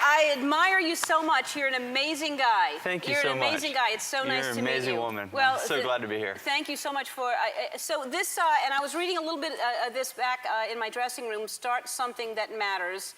I admire you so much. You're an amazing guy. Thank you You're so an much. amazing guy. It's so nice to meet you. You're an amazing woman. Well, I'm so glad to be here. Thank you so much for. So this, and I was reading a little bit of this back in my dressing room. Start something that matters.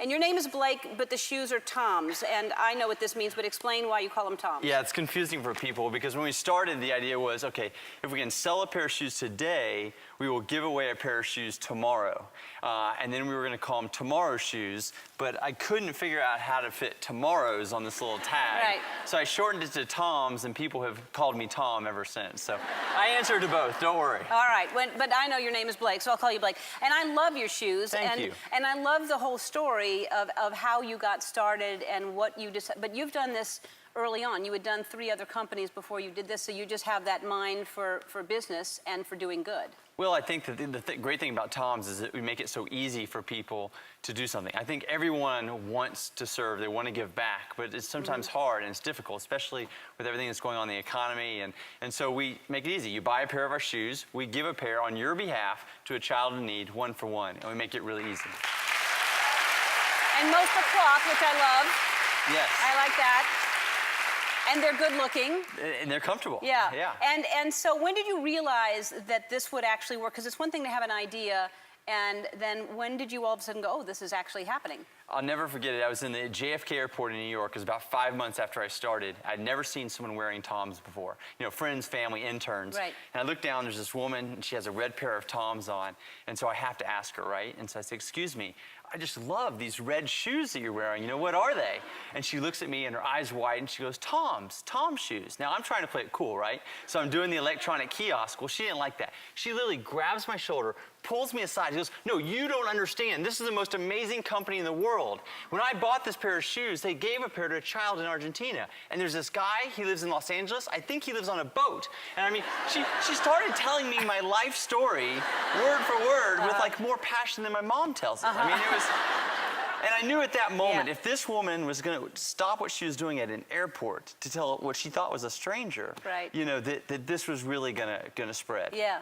And your name is Blake, but the shoes are Tom's. And I know what this means, but explain why you call them Tom's. Yeah, it's confusing for people because when we started, the idea was, okay, if we can sell a pair of shoes today, we will give away a pair of shoes tomorrow. And then we were going to call them tomorrow shoes, but I couldn't figure out how to fit tomorrows on this little tag. Right. So I shortened it to Tom's, and people have called me Tom ever since. So I answer to both, don't worry. All right, but I know your name is Blake, so I'll call you Blake. And I love your shoes. Thank you. And I love the whole story of how you got started and what you decided. But you've done this early on. You had done 3 other companies before you did this, so you just have that mind for business and for doing good. Well, I think that the great thing about Tom's is that we make it so easy for people to do something. I think everyone wants to serve, they want to give back, but it's sometimes hard and it's difficult, especially with everything that's going on in the economy. And so we make it easy. You buy a pair of our shoes, we give a pair on your behalf to a child in need, 1 for 1, and we make it really easy. And most are cloth, which I love. Yes. I like that. And they're good looking. And they're comfortable. Yeah. Yeah. And so when did you realize that this would actually work? Because it's one thing to have an idea, and then when did you all of a sudden go, oh, this is actually happening? I'll never forget it. I was in the JFK airport in New York. It was about 5 months after I started. I'd never seen someone wearing Toms before. You know, friends, family, interns. Right. And I looked down, there's this woman, and she has a red pair of Toms on. And so I have to ask her, right? And so I said, excuse me, I just love these red shoes that you're wearing. You know, what are they? And she looks at me and her eyes widen. She goes, Tom's shoes. Now, I'm trying to play it cool, right? So I'm doing the electronic kiosk. Well, she didn't like that. She literally grabs my shoulder, pulls me aside. She goes, no, you don't understand. This is the most amazing company in the world. When I bought this pair of shoes, they gave a pair to a child in Argentina. And there's this guy, he lives in Los Angeles. I think he lives on a boat. And I mean, she started telling me my life story, word for word, with like more passion than my mom tells it. I mean, it was... And I knew at that moment, if this woman was going to stop what she was doing at an airport to tell what she thought was a stranger, right, you know, that this was really going to spread. Yeah.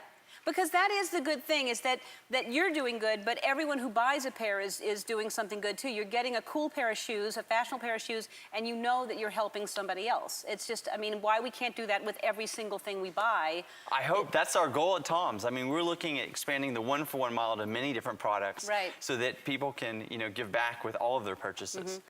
Because that is the good thing, is that you're doing good, but everyone who buys a pair is doing something good too. You're getting a cool pair of shoes, a fashionable pair of shoes, and you know that you're helping somebody else. It's just, I mean, why we can't do that with every single thing we buy. I hope that's our goal at Tom's. I mean, we're looking at expanding the 1 for 1 model to many different products, right, so that people can, you know, give back with all of their purchases.